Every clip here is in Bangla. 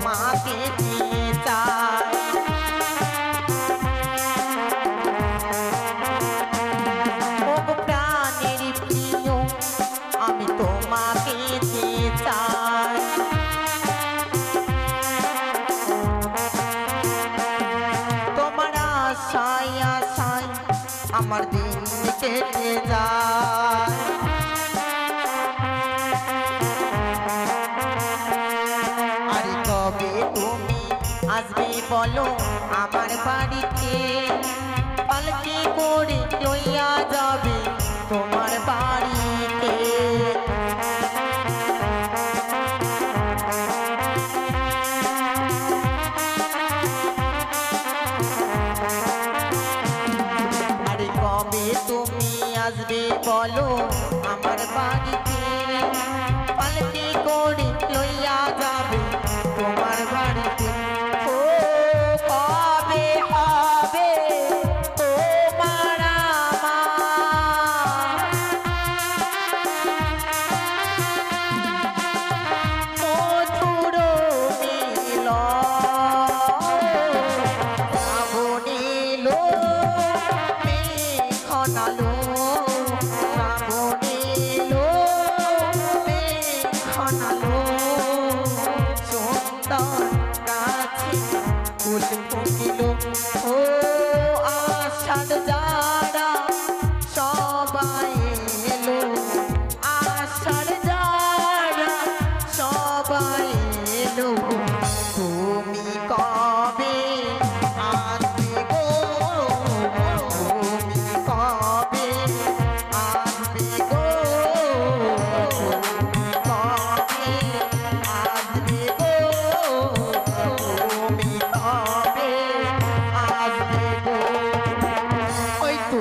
মাকে নিয়ে যাই। ও প্রাণের প্রিয় আমি তোমাকে নিয়ে চাই। তোমার আশায় আশায় আমার দিন কেটে যায়। আরে কবে তুমি আসবে বলো আমার বাড়িতে, পালকি করে লইয়া যাবে তোমার বাড়িতে। আরে কবে তুমি আসবে বলো আমার বাড়িতে, পালকি করে লইয়া যাবে তোমার বাড়িতে। ও কবে হবে তোমার আমার মধুর মিলন। শ্রাবণীলো মেঘনালো, শ্রাবণীলো মেঘনালো, সুন্দর গাছে ফুল ফুটিল। ও আষাঢ় যারা সবাই এলো, আষাঢ় যারা সবাই এলো। তুমি কবে আসবে গো, তুমি কবে আসবে গো, তুমি কবে আসবে গো, তুমি কবে আসবে গো। ওই তো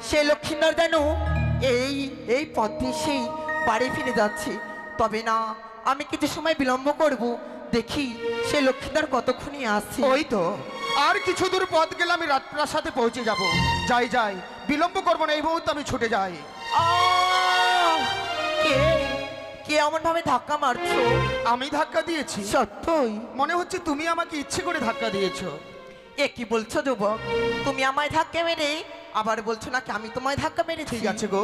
সে লক্ষ্মীন্দর যেন এই এই পথে সেই বাড়ি ফিরে যাচ্ছে। তবে না, আমি কিছু সময় বিলম্ব করব, দেখি সে লক্ষ্মীন্দর কতক্ষণই আসছে। ওই তো আর কিছু দূর পথ গেলে আমি রাজপ্রাসাদে পৌঁছে যাব। যাই যাই, বিলম্ব করবো না, এই মুহূর্তে আমি ছুটে যাই। কে কে এমন ভাবে ধাক্কা মারছো? আমি ধাক্কা দিয়েছি? সত্যই মনে হচ্ছে তুমি আমাকে ইচ্ছে করে ধাক্কা দিয়েছো। এ কি বলছো যুবক? তুমি আমায় ধাক্কা মেরে আবার বলছো নাকি আমি তোমায় ধাক্কা মেরেছি? ঠিক আছে গো,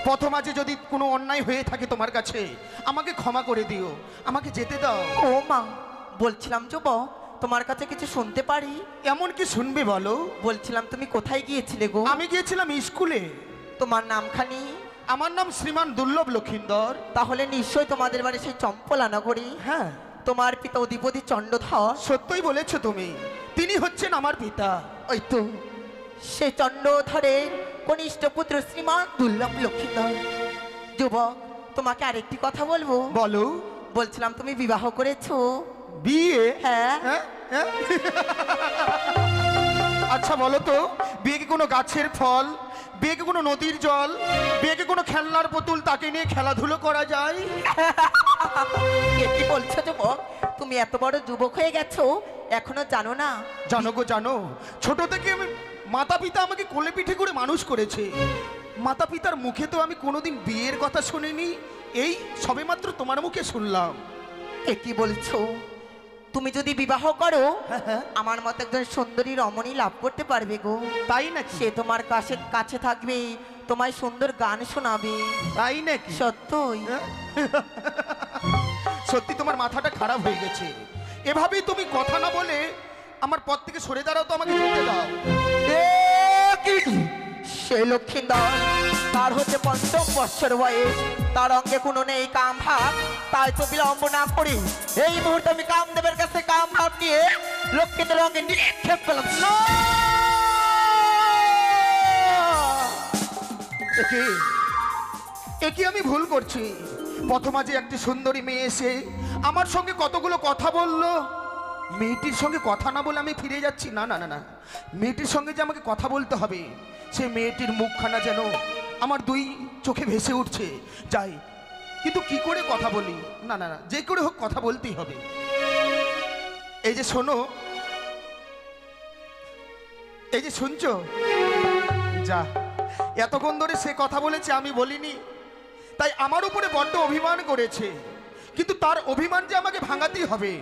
প্রথম আজ যদি কোনো অন্যায় হয়ে থাকে তোমার কাছে, আমাকে ক্ষমা করে দিও, আমাকে যেতে দাও। ও মা, বলছিলাম যুবক তোমার কাছে কিছু শুনতে পারি? এমন কি শুনবে বলো? বলছিলাম তুমি কোথায় গিয়েছিলে গো? আমি গিয়েছিলাম স্কুলে। তোমার নামখানি? আমার নাম শ্রীমান দুর্লভ লক্ষিন্দর। তাহলে নিশ্চয়ই তোমাদের বাড়ি সেই চম্পলা নগরী। হ্যাঁ, তোমার পিতা অধিপতি চন্দ্রধর। সত্যই বলেছো তুমি, তিনি হচ্ছেন আমার পিতা। ওই তো সে চন্দ্রধরের কনিষ্ঠ পুত্র শ্রীমান দুর্লভ লক্ষিন্দর। যুবক তোমাকে আরেকটি কথা বলবো। বলো। বলছিলাম তুমি বিবাহ করেছো? বিয়ে? হ্যাঁ। হ্যাঁ, হ্যাঁ। আচ্ছা বলো তো, বিয়ে কি কোনো গাছের ফল, বিয়ে কি কোনো নদীর জল, বিয়ে কি কোনো খেলনার পুতুল তাকে নিয়ে খেলাধুলো করা যায়? এ কি বলছো যুবক? তুমি এত বড় যুবক হয়ে গেছো, এখনো জানো না? জানো গো জানো, ছোট থেকে আমি মাতা পিতা আমাকে কোলে পিঠে করে মানুষ করেছে। মাতা পিতার মুখে তো আমি কোনোদিন বিয়ের কথা শুনিনি, এই সবেমাত্র তোমার মুখে শুনলাম। এ কি বলছো? তুমি যদি বিবাহ করো হ্যাঁ। আমার মতো একজন সুন্দরী রমণী লাভ করতে পারবে গো। তাই নাকি? সে তোমার কাছে থাকবে, তোমায় সুন্দর গান শোনাবে। তাই নাকি? সত্যই। সত্যি তোমার মাথাটা খারাপ হয়ে গেছে। এভাবেই তুমি কথা না বলে আমার পথ থেকে সরে দাঁড়াও তো, আমাকে যেতে দাও। সে লক্ষ্মীন্দর, তার হচ্ছে ৫ম বৎসর বয়স, তার অঙ্গে কোনো নেই কাম ভাব। তাই তো বিলম্ব না করি এই মুহূর্তে আমি কামদেবের কাছে কাম ভাব নিয়ে লক্ষ্মীন্দর অঙ্গে নিক্ষেপ করলাম। একে আমি ভুল করছি। প্রথম আজ একটি সুন্দরী মেয়ে এসে আমার সঙ্গে কতগুলো কথা বলল, মেয়েটির সঙ্গে কথা না বলে আমি ফিরে যাচ্ছি। না না না না, মেয়েটির সঙ্গে যে আমাকে কথা বলতে হবে, সে মেয়েটির মুখখানা যেন আমার দুই চোখে ভেসে উঠছে। যাই, কিন্তু কি করে কথা বলি? না না না, যে করে হোক কথা বলতেই হবে। এই যে শোনো, এই যে শুনছো, যা এতক্ষণ ধরে সে কথা বলেছে আমি বলিনি, তাই আমার উপরে বড্ড অভিমান করেছে। কিন্তু তার অভিমান যে আমাকে ভাঙাতেই হবে।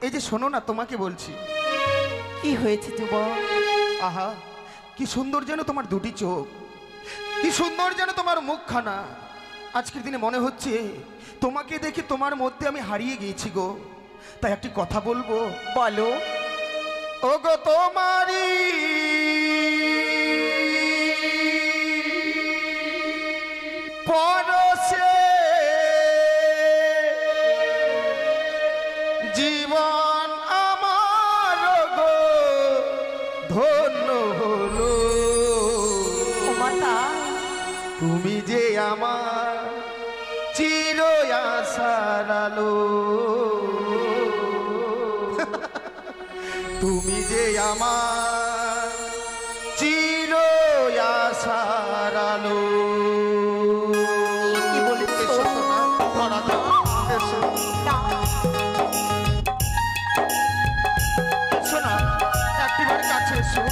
এই যে শোনো না, তোমাকে বলছি। কি হয়েছে যুবক? আহা, কি সুন্দর যেন তোমার দুটি চোখ, কি সুন্দর যেন তোমার মুখখানা। আজকের দিনে মনে হচ্ছে তোমাকে দেখে তোমার মধ্যে আমি হারিয়ে গিয়েছি গো। তাই একটি কথা বলবো। বলো। ও গো তোমারি পরশে জীবন আমার গো ধন্য হলো। ও মাতা, তুমি যে আমার চির আশার আলো, তুমি যে আমার চির আশার আলো। কি বলেছো? এসো সোনা, ধরা দাও, এসো। না, এসো না, একটিবার কাছে এসো।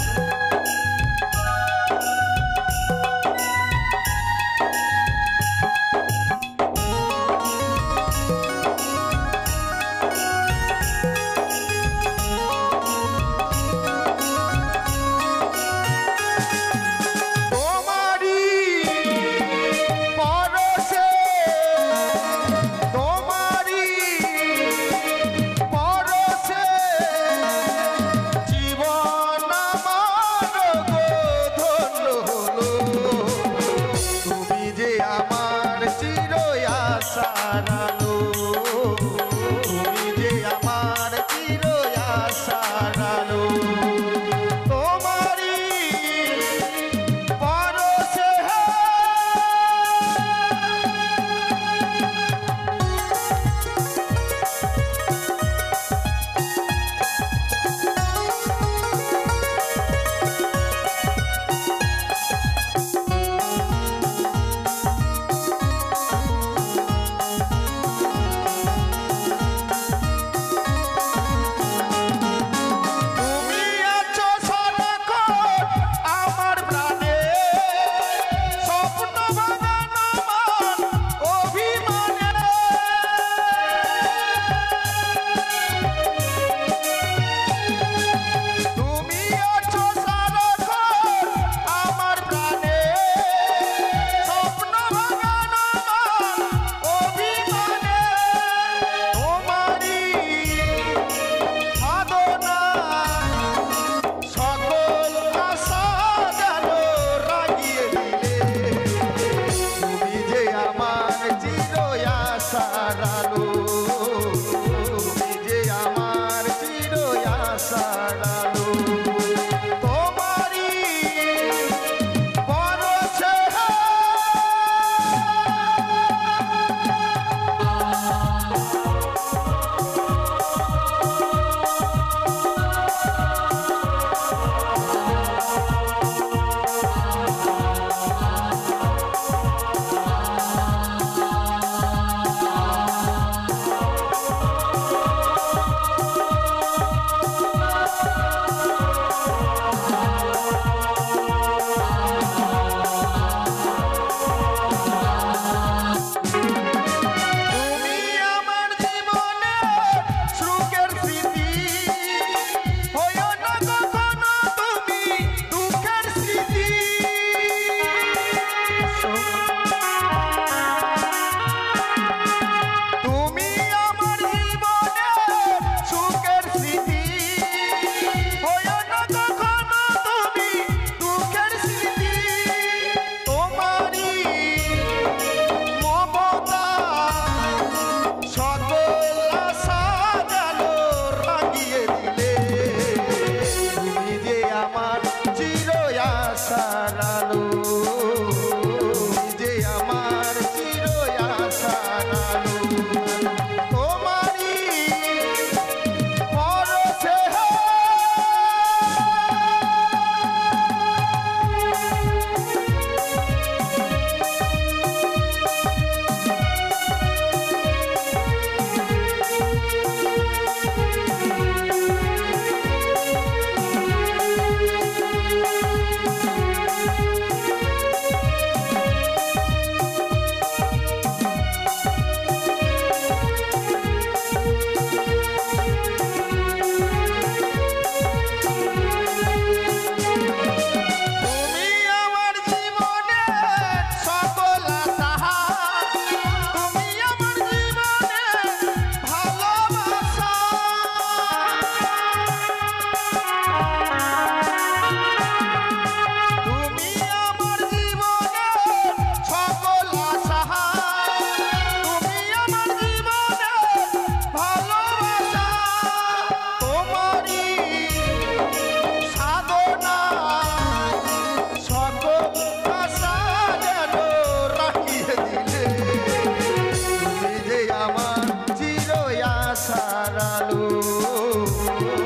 আশার আলো,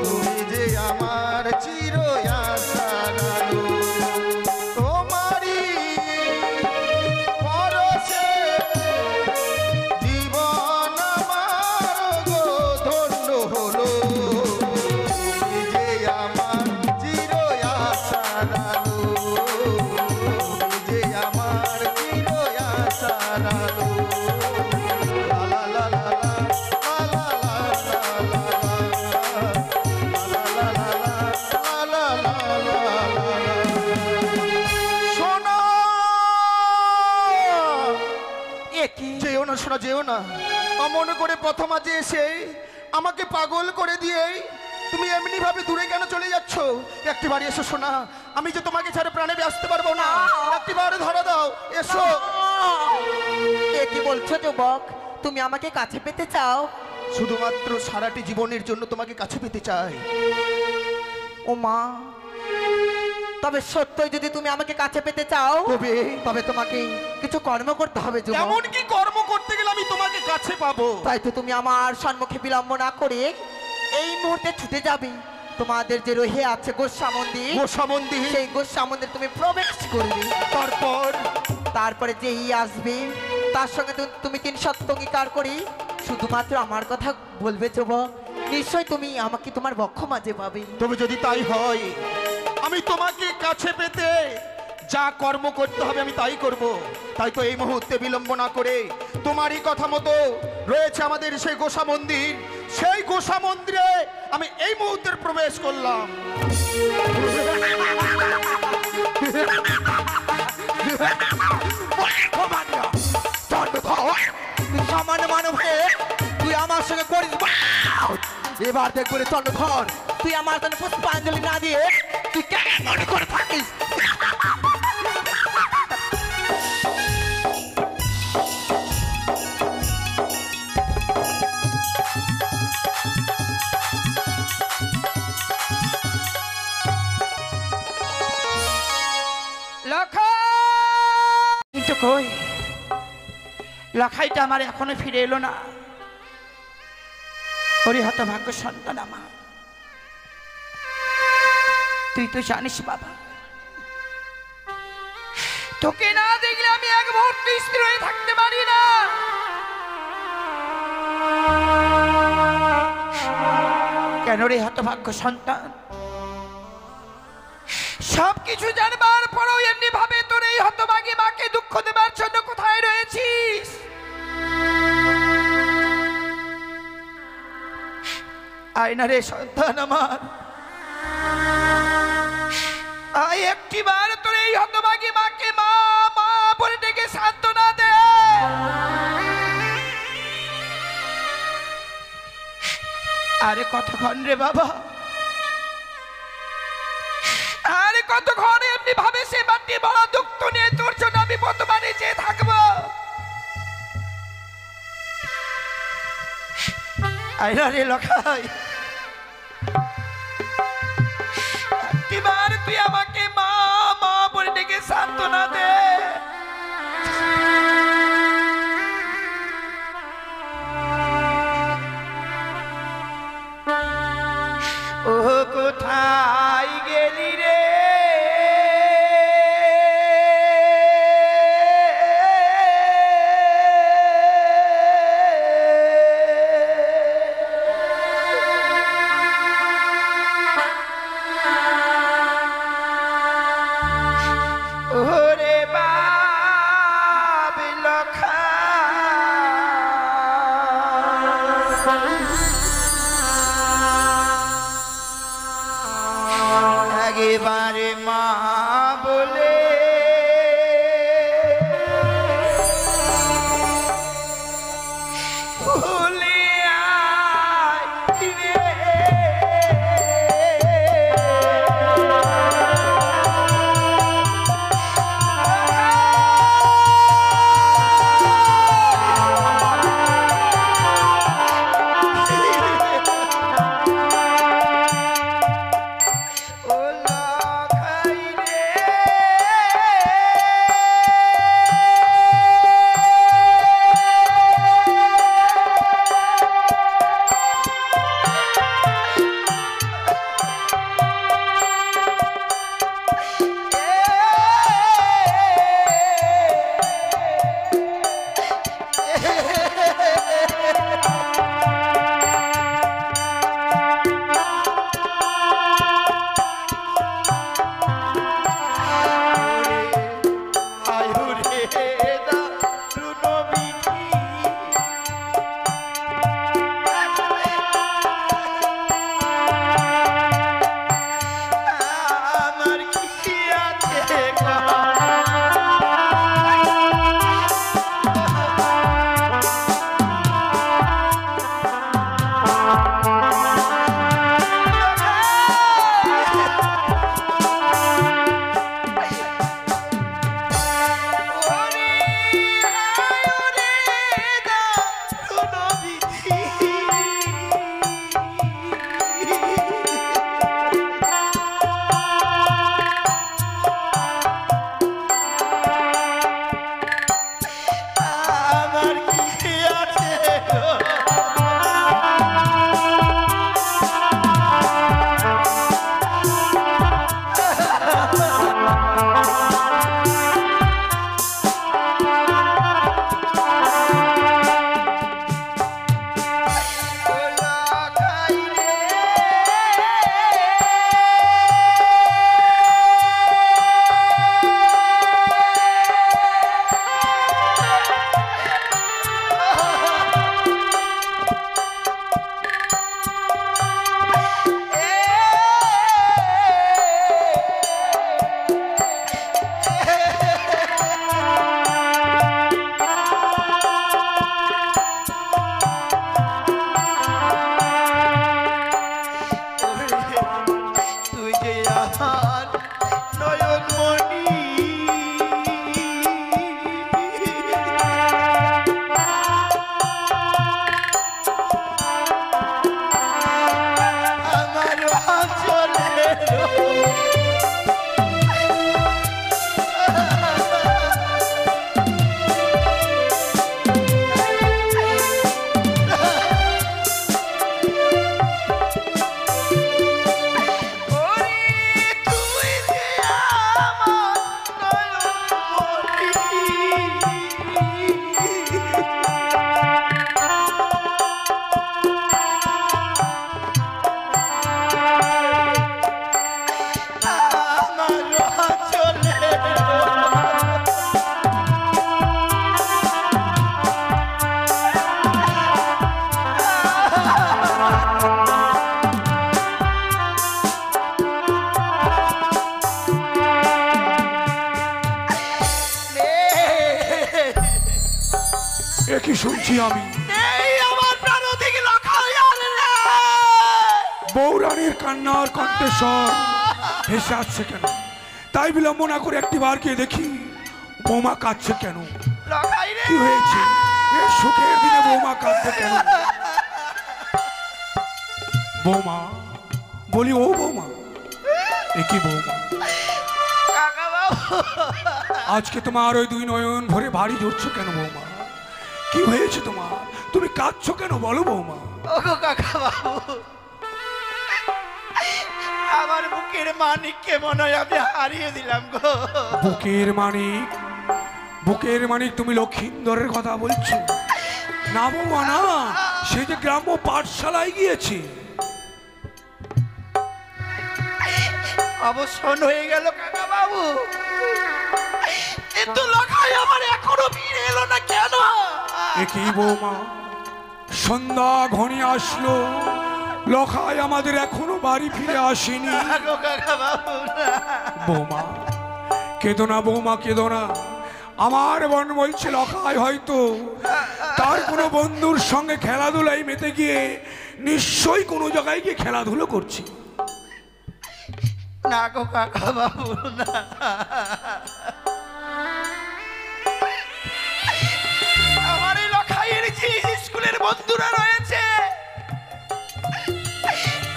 তুমি যে আমার চির আশার আলো। তোমারই পরশে জীবন আমার গো ধন্য হলো, তুমি যে আমার চির আশার আলো, তুমি যে আমার চির আশার আলো। লা লা লা লা লা লা লা লা লা লা। সোনা এ কি? যেও না শোনা, যেও না। অমন করে প্রথম আজ এসে আমাকে পাগল করে দিয়ে তুমি এমনি ভাবে দূরে কেন চলে যাচ্ছ? একটিবার এসো সোনা, আমি যে তোমাকে ছাড়া প্রাণে বাঁচতে পারবো না। একটিবার ধরা দাও, এসো। এ কি বলছো যুবক? তুমি আমাকে কাছে পেতে চাও? শুধুমাত্র সারাটি জীবনের জন্য তোমাকে কাছে পেতে চাই। ও মা, তবে সত্যই যদি তুমি আমাকে কাছে পেতে চাও তবে তবে তোমাকে কিছু কর্ম করতে হবে যুবক। এমন কি কর্ম করতে গেলে আমি তোমাকে কাছে পাবো? তাই তো তুমি আমার সম্মুখে বিলম্ব না করে এই মুহূর্তে ছুটে যাবে তোমাদের যে রহে আছে গোস্বা মন্দির। গোস্বা মন্দির? সেই গোস্বা মন্দির তুমি প্রবেশ করবে। তারপরে যেই আসবে তার সঙ্গে তুমি 3 সত্য অঙ্গীকার করি শুধুমাত্র আমার কথা বলবে যুবক, নিশ্চয় তুমি আমাকে তোমার বক্ষ মাঝে পাবে। তবে যদি তাই হয়, আমি তোমাকে কাছে পেতে যা কর্ম করতে হবে আমি তাই করব। তাই তো এই মুহূর্তে বিলম্ব না করে তোমারই কথা মতো রয়েছে আমাদের সেই গোস্বা মন্দির, সেই গোস্বা মন্দিরে আমি এই মুহূর্তে প্রবেশ করলাম। তুই সামান্য মানব হয়ে তুই আমার সঙ্গে করিস এবার দেখবো চন্দ্রধর, তুই আমার জন্য পুষ্পাঞ্জলি না দিয়ে তুই কেমন মনে করে থাকিস? কিন্তু কই লখাইটা আমার এখনো ফিরে এলো না। ওরে হতভাগ্য সন্তান আমার, তুই তো জানিস বাবা, তোকে না দেখলে আমি এক মুহূর্ত স্থির হয়ে থাকতে পারি না। কেন রে হতভাগ্য সন্তান, সবকিছু জানবার পরেও এমনি ভাবে তোর এই হতভাগী মাকে দুঃখ দেবার জন্য কোথায় রয়েছিস? আয়না রে সন্তান আমার, আয় একটিবার তোর এই হতভাগী মাকে মা মা বলে ডেকে সান্ত্বনা দে। আরে কতক্ষণ রে বাবা, আরে কতক্ষণ এমনি ভাবে সে মাটি বড় দুঃখ নিয়ে তোর জন্য আমি বর্তমানে চেয়ে থাকবো? আয়না রে লখাই, একটিবার তুই আমাকে মা মা বলে ডেকে সান্ত্বনা দে। ও কোথায় গেলি রে? ওরে বাপ লখা, একেবারে মা বলে ভুলে আয় রে। কি শুনছি আমি? এই আমার প্রাণদিক লখাই আর রে। বৌরানীর কান্নার কণ্ঠস্বর ভেসে আসছে কেন? তাই বিলম্ব না করে একটি বার গিয়ে দেখি বৌমা কাঁদছে কেন? লখাই রে। কি হয়েছে? এই সুখের দিনে বৌমা কাঁদছে কেন? বৌমা, বলি ও বৌমা, এ কি বৌমা? কাকা বাবু, আজকে তোমার ওই দুই নয়ন ভরে ভারী জড়ছো কেন বৌমা? কি হয়েছে তোমার? তুমি কাঁদছো কেন বলো বৌমা? ওগো কাকা বাবু, আমার বুকের মানিককে মনে হয় আমি হারিয়ে দিলাম গো। বুকের মানিক? বুকের মানিক তুমি লক্ষিন্দরের কথা বলছো? না বৌমা না, সে যে গ্রাম্য পাঠশালায় গিয়েছে। অবসর হয়ে গেল কাকা বাবু, কিন্তু লখাই আমার এখনো ফিরে এলো না কেন? এ কি বৌমা, সন্ধ্যা ঘনিয়ে আসলো, লখাই আমাদের এখনো বাড়ি ফিরে আসেনি। গো কাকা বাবু না। বৌমা কেঁদো না, বৌমা কেঁদো না। আমার মন বলছে লখাই হয়তো তার কোনো বন্ধুর সঙ্গে খেলাধুলায় মেতে গিয়ে নিশ্চয়ই কোনো জায়গায় গিয়ে খেলাধুলো করছে। না গো কাকা বাবু না, আমার এই লখাইয়ের যে স্কুলের বন্ধুরা রয়েছে,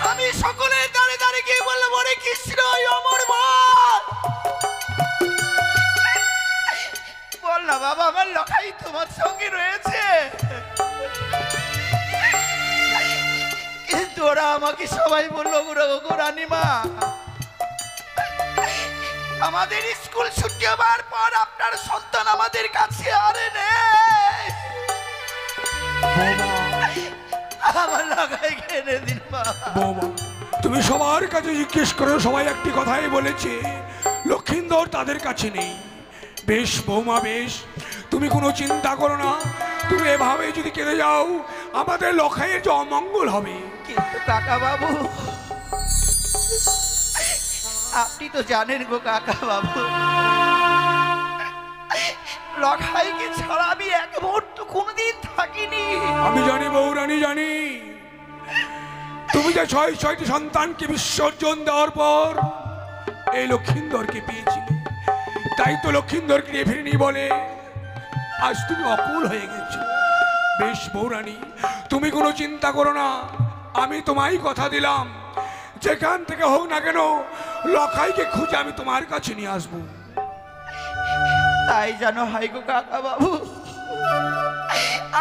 আমি সকলে দাঁড়ে দাঁড়িয়ে গিয়ে বললাম ওরে কৃষ্ণ অমর বল না বাবা, আমার লখাই তোমার সঙ্গে রয়েছে। কিন্তু ওরা আমাকে সবাই বললো গো রানীমা, আমাদের স্কুল ছুটি হবার পর আপনার সন্তান আমাদের কাছে আর নেই। আমার লাগাই কেনে দিন বৌমা, তুমি সবার কাছে জিজ্ঞেস করো, সবাই একটি কথাই বলেছে, লক্ষিন্দর তাদের কাছে নেই। বেশ বৌমা বেশ, তুমি কোনো চিন্তা করো না। তুমি এভাবে যদি কেঁদে যাও আমাদের লখাইয়ের যে অমঙ্গল হবে। কিন্তু কাকা বাবু, আপনি তো জানেন গো কাকা বাবু, লখাইকে ছাড়া আমি এক মুহূর্ত কোনোদিন থাকিনি। আমি জানি বৌরানী, জানি তুমি যে ছয়টি সন্তানকে বিসর্জন দেওয়ার পর এই লক্ষিন্দরকে পেয়েছিলে, তাই তো লক্ষিন্দরকে নিয়ে ফিরিনি বলে আজ তুমি অকুল হয়ে গেছো। বেশ বৌরানী, তুমি কোনো চিন্তা করো না, আমি তোমায় কথা দিলাম যেখান থেকে হোক না কেন লখাইকে খুঁজে আমি তোমার কাছে নিয়ে আসবো। তাই জানো হয় গো কাকা বাবু,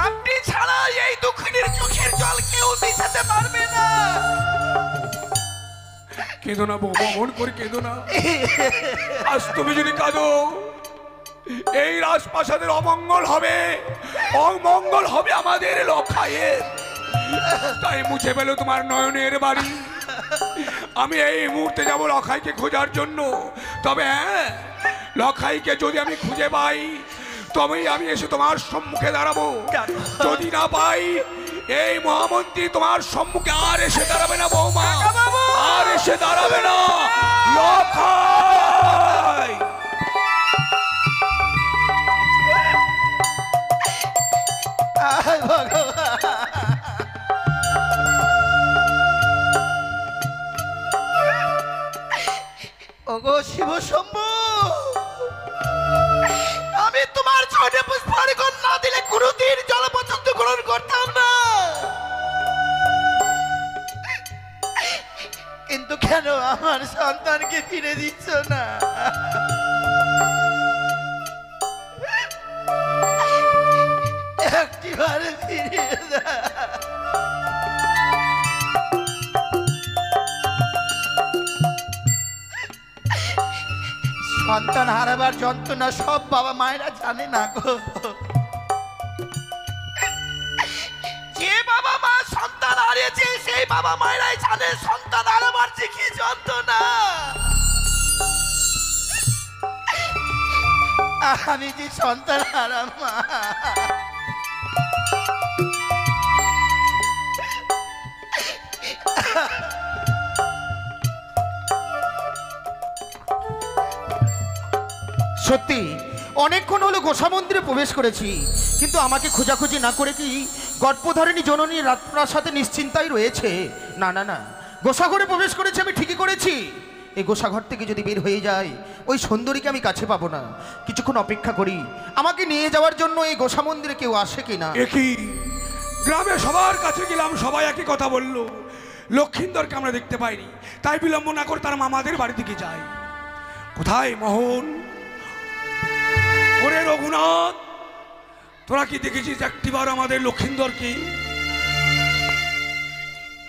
আপনি ছাড়া এই দুঃখিনীর চোখের জল কেউ মিশাতে পারবে না। কেঁদো না বৌমা, মন করে কেঁদো না। আজ তুমি যদি কাঁদো এই রাজপ্রাসাদের অমঙ্গল হবে, অমঙ্গল হবে আমাদের লখাইয়ের। তাই মুছে ফেলো তোমার নয়নের বাড়ি। আমি এই মুহূর্তে যাবো লখাইকে খোঁজার জন্য। তবে হ্যাঁ, লখাইকে যদি আমি খুঁজে পাই তবেই আমি এসে তোমার সম্মুখে দাঁড়াবো। যদি না পাই এই মহামন্ত্রী তোমার সম্মুখে আর এসে দাঁড়াবে না বৌমা, আর এসে দাঁড়াবে না। লখাই ওগো শিব শম্ভু, আমি তোমার ছয়টা পুষ্পার না দিলে কোনোদিন জলপছন্দ গ্রহণ করতাম না। কিন্তু কেন আমার সন্তানকে ফিরে দিচ্ছ না? একটিবার ফিরিয়ে দাও। সন্তান হারাবার যন্ত্রণা সব বাবা মায়েরা জানে না গো। যে বাবা মা সন্তান হারিয়েছে সেই বাবা মায়েরাই জানে সন্তান হারাবার যে কি যন্ত্রণা। আমি যে সন্তান হারাম মা, সত্যি অনেকক্ষণ হলো গোসা মন্দিরে প্রবেশ করেছি, কিন্তু আমাকে খোঁজাখুঁজি না করে কি গর্ভধারিণী জননী রাজপ্রাসাদে নিশ্চিন্তাই রয়েছে? না না না, গোসাঘরে প্রবেশ করেছি, আমি ঠিকই করেছি। এই গোসাঘর থেকে যদি বের হয়ে যায় ওই সুন্দরীকে আমি কাছে পাবো না। কিছুক্ষণ অপেক্ষা করি, আমাকে নিয়ে যাওয়ার জন্য এই গোসা মন্দিরে কেউ আসে কিনা। একই গ্রামে সবার কাছে গেলাম, সবাই একই কথা বলল, লক্ষিন্দরকে আমরা দেখতে পাইনি। তাই বিলম্ব না করে তার মামাদের বাড়ি দিকে যাই। কোথায় মোহন? ওরে রঘুনাথ, তোরা কি দেখেছিস একটিবার আমাদের লক্ষিন্দরকে?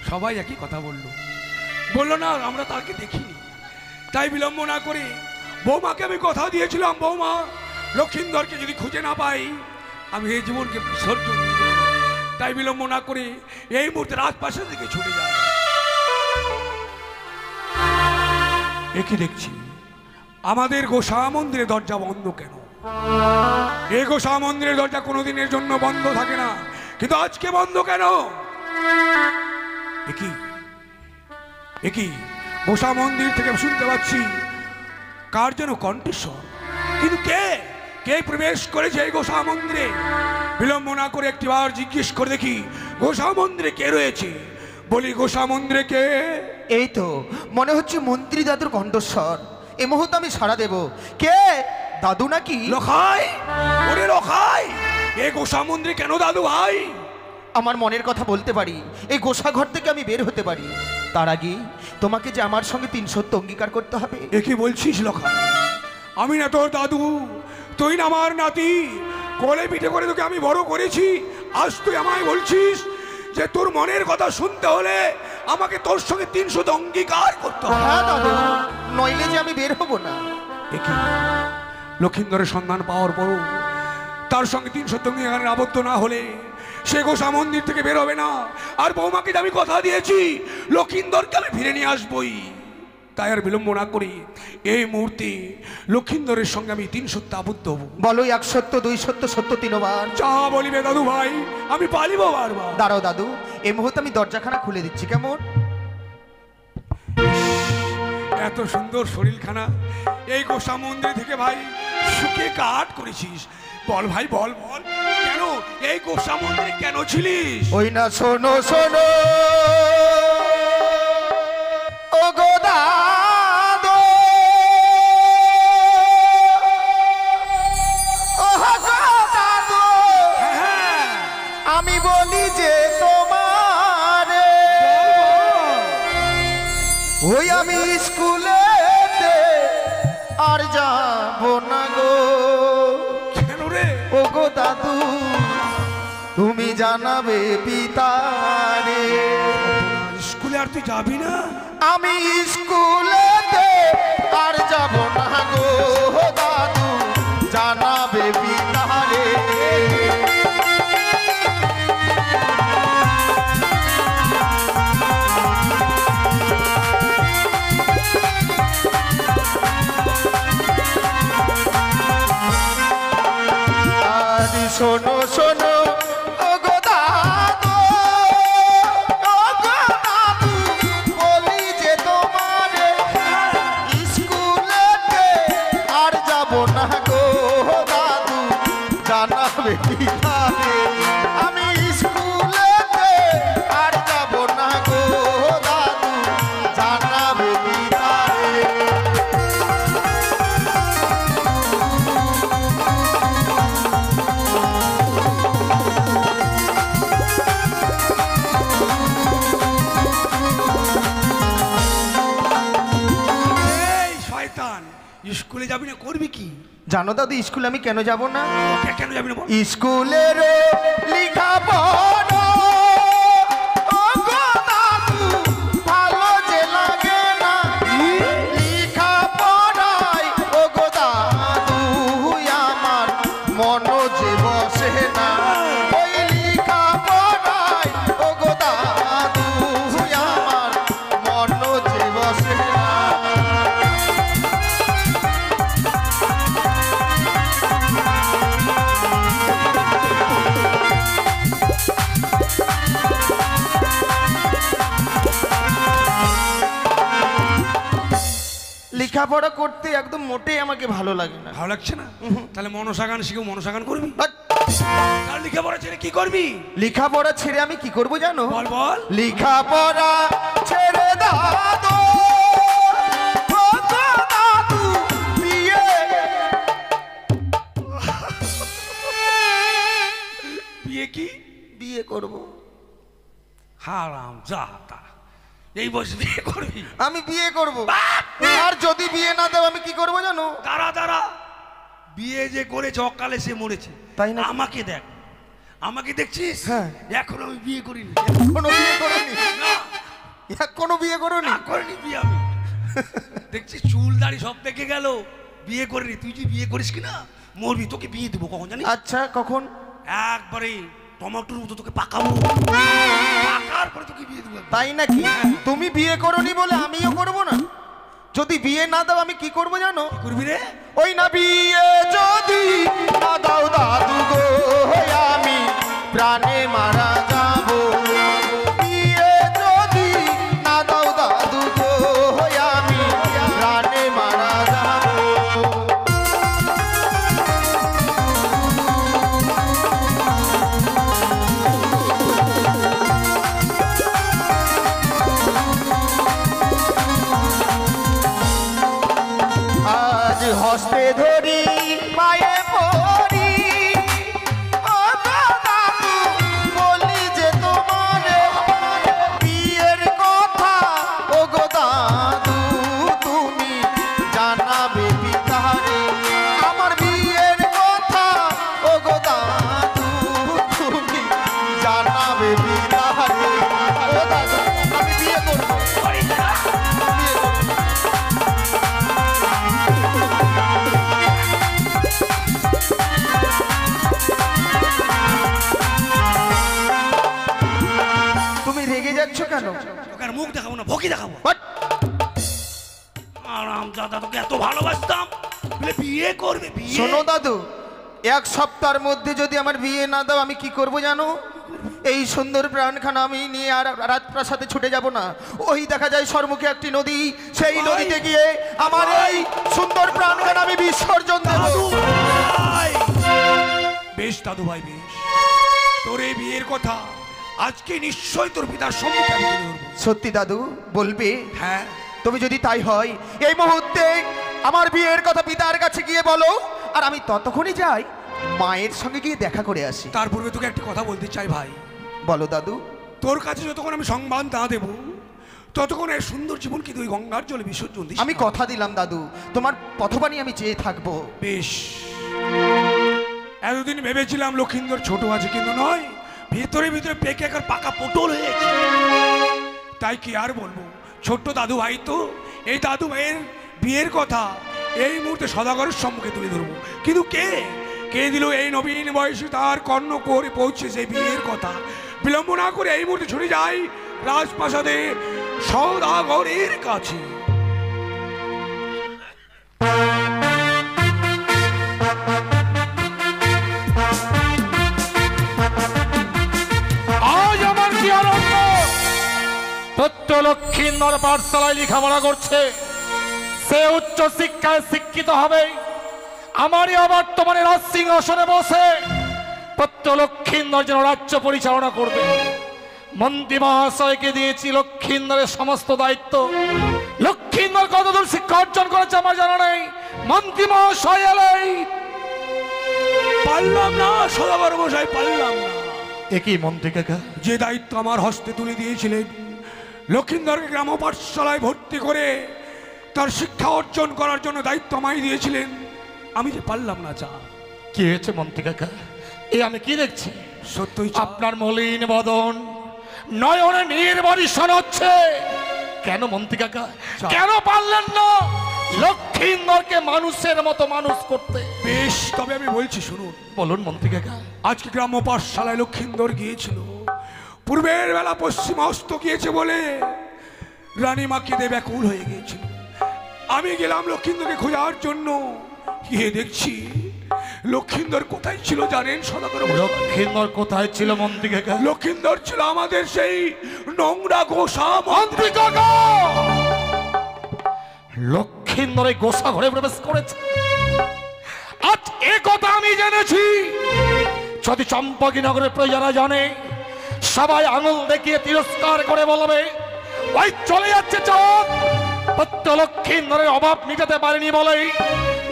সবাই একই কথা বললো না আমরা তাকে দেখিনি। তাই বিলম্ব না করে বৌমাকে আমি কথা দিয়েছিলাম, বৌমা লক্ষিন্দরকে যদি খুঁজে না পাই আমি এই জীবনকে বিসর্জন দিয়ে দেব। তাই বিলম্ব না করে এই মুহূর্তে রাজপ্রাসাদ দিকে ছুটে যায়। একই দেখছি আমাদের গোসা মন্দিরের দরজা বন্ধ কেন? এই গোসা মন্দিরের দরজা কোনোদিনের জন্য বন্ধ থাকে না, কিন্তু আজকে বন্ধ কেন? একই গোসা মন্দির থেকে শুনতে পাচ্ছি কার যেন কণ্ঠস্বর, কিন্তু কে প্রবেশ করেছে এই গোসা মন্দিরে? বিলম্ব না করে একটিবার জিজ্ঞেস করে দেখি গোসা মন্দিরে কে রয়েছে। বলি গোসা মন্দিরে কে? এই তো মনে হচ্ছে মন্ত্রী দাদুর কণ্ঠস্বর। এই মুহূর্তে আমি সাড়া দেব। কে? দাদু নাকি? লখাই, ওরে লখাই, এই গোসা মন্দিরে কেন দাদু ভাই? আমার মনের কথা বলতে পারি, এই গোসাঘর থেকে আমি বের হতে পারি, তার আগে তোমাকে যে আমার সঙ্গে 3 সত্য অঙ্গীকার করতে হবে। এ কি বলছিস লখাই? আমি না তোর দাদু, তুই না আমার নাতি, কোলে পিঠে করে তোকে আমি বড় করেছি। আজ তুই আমায় বলছিস যে তোর মনের কথা শুনতে হলে আমাকে তোর সঙ্গে 300 অঙ্গীকার করতে হবে? হ্যাঁ দাদু, নইলে যে আমি বের হব না। একই লক্ষিন্দরের সন্ধান পাওয়ার পরও তার সঙ্গে 300 অঙ্গীকারে আবদ্ধ না হলে সে গোসা মন্দির থেকে বের হবে না। আর বৌমাকে আমি কথা দিয়েছি লক্ষিন্দরকে আমি ফিরে নিয়ে আসবই। তাই আর বিলম্ব না করি এই মুহূর্তে লক্ষিন্দরের সঙ্গে আমি 3 সত্য আবদ্ধ হব। বলো 1 সত্য, 2 সত্য, সত্য 3 বার। যা বলিবে দাদু ভাই, আমি পালিব বারবার। দাঁড়াও দাদু, এই মুহূর্তে আমি দরজাখানা খুলে দিচ্ছি, কেমন? এত সুন্দর শরীরখানা এই গোসা মন্দির থেকে ভাই সুখে কাট করেছিস। বল ভাই বল বল, কেন এই গোসা মন্দিরে কেন ছিলিস? ওই না শোনো শোনো ও গো দাদু, ও গো দাদু, হ্যাঁ, আমি বলি যে তোমারে ওই আমি স্কুলেতে আর যাব না গো। কেন রে? ও গো দাদু, তুমি জানাবে পিতারে স্কুলে আর তুই যাবি না? আমি স্কুলেতে আর যাব না গো দাদু, জানাবে পিতারে। আর শোনো শোনো ও গো দাদু, ও গো দাদু, বলি যে তোমারে স্কুলেতে আর যাব না গো দাদু, জানাবে পিতারে। আমি স্কুলেতে আর যাব না গো দাদু, জানাবে পিতারে। এই শয়তান, স্কুলে যাবি না, করবি কি? জানো দাদু স্কুলে আমি কেন যাব না? কেন যাবি না বল? স্কুলের লেখা পড়ো ও গো দাদু, ভালো যে লাগে না লেখা পড়াই ও গো দাদু, আমার মন যে বসে না ওই লেখা পড়াই ও গো দাদু, আমার মন যে বসে না। লেখাপড়া করতে একদম মোটেই আমাকে ভালো লাগে না। ভালো লাগছে না? তাহলে মনসা গান শিখে মনসা গান করবি। বাট তার লেখাপড়া ছেড়ে কি করবি? লেখাপড়া ছেড়ে আমি কি করব জানো? বল বল। লেখাপড়া ছেড়ে দাদু, ও দাদু, বিয়ে। বিয়ে কি? বিয়ে করব। হারাম জাতা, এই বয়সে বিয়ে করবি? আমি বিয়ে করব। আর যদি বিয়ে না দাও আমি কি করব জানো? দাঁড়া দাঁড়া, বিয়ে যে করেছে অকালে সে মরেছে। তাই না? আমাকে দেখ, আমাকে দেখছিস? হ্যাঁ। এখন আমি বিয়ে করিনি। কোনো বিয়ে করনি? না, কোনো বিয়ে করনি? না করিনি বিয়ে আমি। দেখছিস চুল দাড়ি সব দেখে গেল, বিয়ে করিনি। তুই যে বিয়ে করিস কিনা মরবি, তোকে বিয়ে দেবো কখন জানিস? আচ্ছা কখন? একবারে টমেটোর মতো তোকে পাকাবো, পাকার পরে তোকে বিয়ে দেবো। তাই নাকি? তুমি বিয়ে করনি বলে আমিও করব না? যদি বিয়ে না দাও আমি কি করব জানো? করবি রে? ওই না বিয়ে যদি না দাও দাদু গো, আমি প্রাণে মারা যাব। বিয়ে যদি না দাও দাদু গো, আমি প্রাণে মারা যাব। আজ হস্তে ধরি মায়ে পড়ি, ও দাদু বলি যে তোমার বিয়ের কথা, ও গো দাদু তুমি জানাবে পিতারে আমার বিয়ের কথা, ও গো দাদু তুমি জানাবে পিতারে। ও দাদু আমি বিয়ে করবো, বিয়ে করবো। তুমি রেগে যাচ্ছ কেন? তোকে আর মুখ দেখাবো না, ভকি দেখাবো। বাট আরাম দাদা, তোকে এত ভালোবাসতাম বলে বিয়ে করবে। বিয়ে? শোনো দাদু, এক সপ্তাহের মধ্যে যদি আমার বিয়ে না দাও আমি কি করব জানো? এই সুন্দর প্রাণখানা আমি নিয়ে আর রাজপ্রাসাদে ছুটে যাব না। ওই দেখা যায় সম্মুখে একটি নদী, সেই নদীতে গিয়ে আমার এই সুন্দর প্রাণখানা আমি বিসর্জন দেব। দাদু ভাই! বেশ দাদু ভাই বেশ, তোর এই বিয়ের কথা আজকে নিশ্চয় তোর পিতার সম্মুখে আমি তুলে ধরবো। সত্যি দাদু বলবে? হ্যাঁ। তবে যদি তাই হয় এই মুহূর্তে আমার বিয়ের কথা পিতার কাছে গিয়ে বলো, আর আমি ততক্ষণই যাই মায়ের সঙ্গে গিয়ে দেখা করে আসি। তার পূর্বে তোকে একটা কথা বলতে চাই ভাই। বলো দাদু। তোর কাছে যতক্ষণ আমি সংবাদ না দেব ততক্ষণ এই সুন্দর জীবন কিন্তু ওই গঙ্গার জলে বিসর্জন দিস। আমি কথা দিলাম দাদু, তোমার পথবাণী আমি চেয়ে থাকবো। বেশ। এতদিন ভেবেছিলাম লক্ষিন্দর ছোট আছে, কিন্তু নয়, ভিতরে ভিতরে পেকে একবার পাকা পটল হয়েছে। তাই কি আর বলবো, ছোট্ট দাদু ভাই তো, এই দাদু ভাইয়ের বিয়ের কথা এই মুহূর্তে সদাগরের সম্মুখে তুলে ধরবো। কিন্তু কে কে দিল এই নবীন বয়সে তার কর্ণ করে পৌঁছে সেই বিয়ের কথা। বিলম্ব না করে এই মুহূর্তে ছুটে যাই রাজপ্রাসাদে সদাগরের কাছে। আজ আমার কি আনন্দ! তত্ত্ব লক্ষ্মীন্দর পাঠশালায় লেখাপড়া করছে, সে উচ্চ শিক্ষায় শিক্ষিত হবে। আমারই অবর্তমানে রাজ সিংহাসনে বসে তত্ত্ব লক্ষ্মীন্দর যেন রাজ্য পরিচালনা করবে। মন্ত্রী মহাশয়কে দিয়েছি লক্ষ্মীন্দরের সমস্ত দায়িত্ব। লক্ষ্মীন্দর কতদূর শিক্ষা অর্জন করেছে আমার জানা নেই। মন্ত্রী মহাশয় এলেই পারলাম না সদাগর মশাই, পারলাম না। একই মন্ত্রী কাকা, যে দায়িত্ব আমার হস্তে তুলে দিয়েছিলেন, লক্ষিন্দরকে গ্রাম পাঠশালায় ভর্তি করে তার শিক্ষা অর্জন করার জন্য দায়িত্ব আমায় দিয়েছিলেন, আমি যে পারলাম না। চা কি হয়েছে মন্ত্রী কাকা? এ আমি কি দেখছি? সত্যই আপনার মলিন বদন, নয়নে নির্বারিশন হচ্ছে। কেন মন্ত্রী কাকা, কেন পারলেন না লক্ষ্মীন্দরকে মানুষের মতো মানুষ করতে? বেশ, তবে আমি বলছি শুনুন। বলুন মন্ত্রী কাকা। আজকে গ্রাম্য পাঠশালায় লক্ষিন্দর গিয়েছিল, পূর্বের বেলা পশ্চিমা অস্ত গিয়েছে বলে রানীমাকে দেব ব্যাকুল হয়ে গিয়েছিল। আমি গেলাম লক্ষিন্দরকে খোঁজার জন্য, গিয়ে দেখছি লক্ষিন্দর কোথায় ছিল জানেন সদাগর মশাই? লক্ষিন্দর কোথায় ছিল মন্ত্রী কাকা? লক্ষিন্দর ছিল আমাদের সেই নোংরা ঘোষা মন্ত্রী কাকা, লক্ষ্মী লক্ষ্মীন্দরে গোসা ঘরে প্রবেশ করেছে। আজ এ কথা আমি জেনেছি, যদি চম্পকীনগরের প্রজারা জানে, সবাই আঙুল দেখিয়ে তিরস্কার করে বলবে ওই চলে যাচ্ছে চাঁদ। সত্য লক্ষ্মীন্দরের অভাব মিটাতে পারেনি বলেই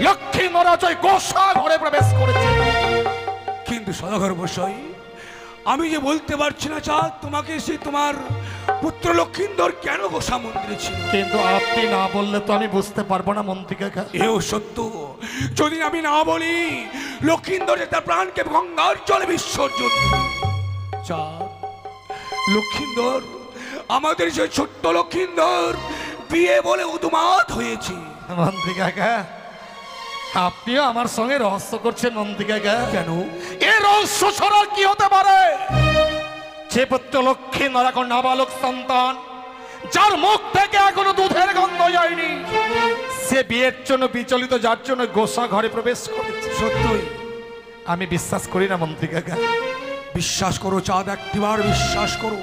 লক্ষ্মীন্দর আজ ওই গোসা ঘরে প্রবেশ করেছে। কিন্তু সদাগর মশাই, আমি যে বলতে পারছি না চাঁদ, তোমাকে সে তোমার পুত্র লক্ষিন্দর কেন গোসা মন্দিরে ছিল। কিন্তু আপনি না বললে তো আমি বুঝতে পারবো না মন্ত্রী কাকা। এও সত্য, যদি আমি না বলি লক্ষিন্দর যে তার প্রাণকে গঙ্গার জলে বিসর্জন দেবে। চাঁদ, লক্ষিন্দর, আমাদের যে ছোট্ট লক্ষিন্দর বিয়ে বলে উন্মাদ হয়েছে। মন্ত্রী কাকা, আপনিও আমার সঙ্গে রহস্য করছেন মন্ত্রী কাকা। কেন? এ রহস্য ছাড়া কি হতে পারে? যে পুত্র লক্ষ্মীন্দর এখন নাবালক সন্তান, যার মুখ থেকে এখনো দুধের গন্ধ যায়নি, সে বিয়ের জন্য বিচলিত, যার জন্য গোসা ঘরে প্রবেশ করেছে। সত্যই আমি বিশ্বাস করি না মন্ত্রী কাকা। বিশ্বাস করো চাঁদ, একটিবার বিশ্বাস করো।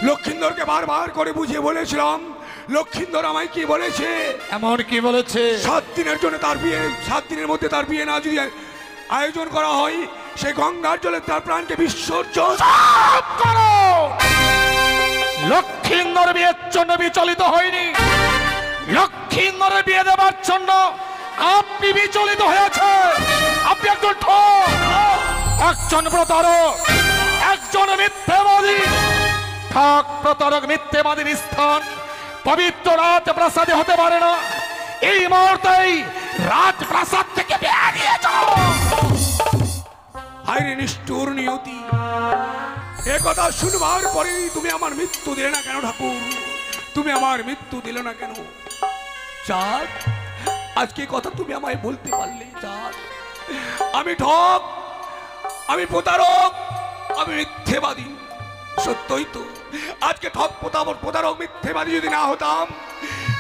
লক্ষিন্দরকে বারবার করে বুঝিয়ে বলেছিলাম। লক্ষিন্দর আমায় কি বলেছে? এমন কি বলেছে? 7 দিনের জন্য তার বিয়ে, 7 দিনের মধ্যে তার বিয়ে না যদি আয়োজন করা হয়, সে গঙ্গার জলে তার প্রাণকে বিসর্জন করো। লক্ষিন্দর বিয়ের জন্য বিচলিত হয়নি, লক্ষিন্দরের বিয়ে দেওয়ার জন্য আপনি বিচলিত হয়েছে। আপনি একজন ঠক, একজন প্রতারক, একজন মিথ্যেবাদী। ঠক, প্রতারক, মিথ্যেবাদীর স্থান পবিত্র রাজপ্রাসাদে হতে পারে না। এই মুহূর্তেই রাজপ্রাসাদ থেকে বেরিয়ে যাও। হায়রে নিষ্ঠুর নিয়তি, এ কথা শুনবার পরে তুমি আমার মৃত্যু দিলে না কেন ঠাকুর? তুমি আমার মৃত্যু দিলে না কেন? চাঁদ, আজকে কথা তুমি আমায় বলতে পারলে? চাঁদ, আমি ঠক, আমি প্রতারক, আমি মিথ্যেবাদী। সত্যই তো, আজকে ঠক, প্রতারক, মিথ্যেবাদী যদি না হতাম,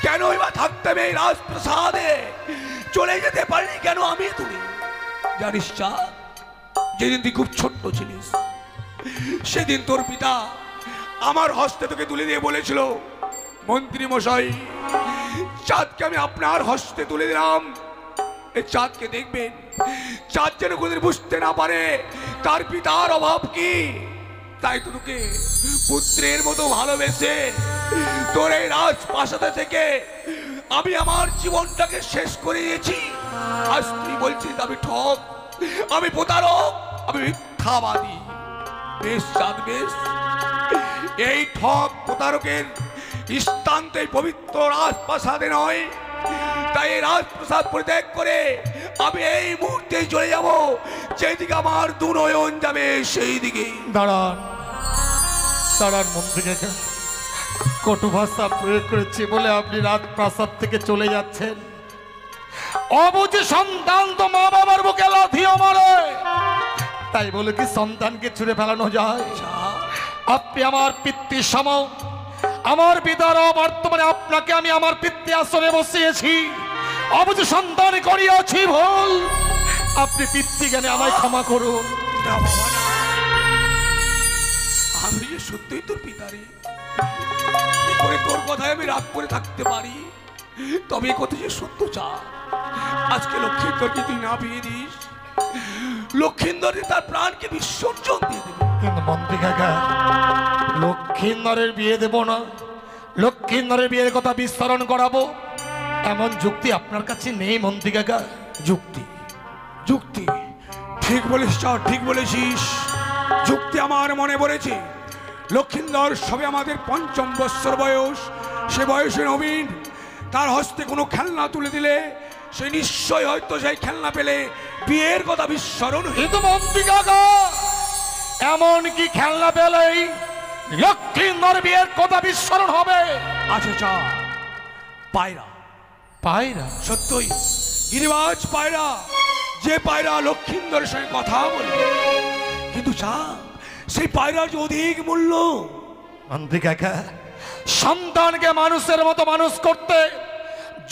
কেন এবার থাকতাম এই রাজপ্রাসাদে? চলে যেতে পারিনি কেন আমি? তুমি জানিস চাঁদ, যেদিন তুই খুব ছোট্ট ছিলিস, সেদিন তোর পিতা আমার হস্তে তোকে তুলে দিয়ে বলেছিল, মন্ত্রী মশাই, চাঁদকে আমি আপনার হস্তে তুলে দিলাম, এই চাঁদকে দেখবেন। চাঁদ যেন কোনদিন বুঝতে না পারে তার পিতার অভাব কি। তাই তো তোকে পুত্রের মতো ভালোবেসে তোর এই রাজপ্রাসাদে থেকে আমি আমার জীবনটাকে শেষ করে দিয়েছি। আজ তুই বলছিস আমি ঠক, আমি প্রতারক, আমি মিথ্যাবাদী। বেশ চাঁদ, বেশ, এই ঠক প্রতারকের স্থান তো এই পবিত্র রাজপ্রাসাদে নয়। তাই এই রাজপ্রাসাদ পরিত্যাগ করে আমি এই মুহূর্তে চলে যাব যেদিকে আমার দুনয়ন যাবে, সেই দিকে। দাঁড়ান, দাঁড়ান মন্ত্রী কাকা, কটু ভাষা প্রয়োগ করেছি বলে আপনি রাজপ্রাসাদ থেকে চলে যাচ্ছেন। অবুঝ সন্তান তো মা বাবার বুকে লাথিও মারে, তাই বলে কি সন্তানকে ছুঁড়ে ফেলানো যায়? আপনি আমার পিতৃ সম, আমার পিতার বর্তমানে আপনাকে আমি আমার পিতৃ আসনে বসিয়েছি। অবুঝ সন্তান করিয়াছি ভুল, আপনি পিতৃজ্ঞানে আমায় ক্ষমা করুন। আমি যে সত্যই তোর পিতারে, কি করে তোর কথায় আমি রাগ করে থাকতে পারি? তবে এ কথা যে সত্য চাঁদ, আজকে লক্ষিন্দরকে তুই না বিয়ে দিস, লক্ষিন্দর তার প্রাণকে বিসর্জন দিয়ে দেবে। কিন্তু মন্ত্রী কাকা, লক্ষিন্দরের বিয়ে দেব না, লক্ষিন্দরের বিয়ের কথা বিস্তারণ করাবো, এমন যুক্তি আপনার কাছে নেই মন্ত্রী কাকা? যুক্তি? যুক্তি? ঠিক বলেছিস চাঁদ, ঠিক বলেছিস। যুক্তি আমার মনে পড়েছে। লক্ষিন্দর সবে আমাদের ৫ম বৎসর বয়স, সে বয়সে নবীন। তার হস্তে কোনো খেলনা তুলে দিলে সে নিশ্চয় হয়তো সেই খেলনা পেলে বিয়ের কথা বিস্মরণ। কিন্তু মন্ত্রী কাকা, এমন কি খেলনা পেলেই লক্ষিন্দর বিয়ের কথা বিস্মরণ হবে? আচ্ছা চাঁদ, পায়রা। পায়রা? সত্যই গিরিবাজ পায়রা, যে পায়রা লক্ষিন্দরের সঙ্গে কথা বলে। কিন্তু চাঁদ, সেই পায়রার যে অধিক মূল্য। মন্ত্রী কাকা, সন্তানকে মানুষের মতো মানুষ করতে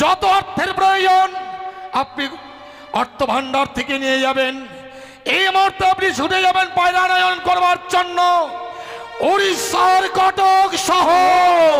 যত অর্থের প্রয়োজন আপনি অর্থ ভান্ডার থেকে নিয়ে যাবেন। এই মুহূর্তে আপনি ছুটে যাবেন পায়রা নয়ন করবার জন্য উড়িষ্যার কটক শহর।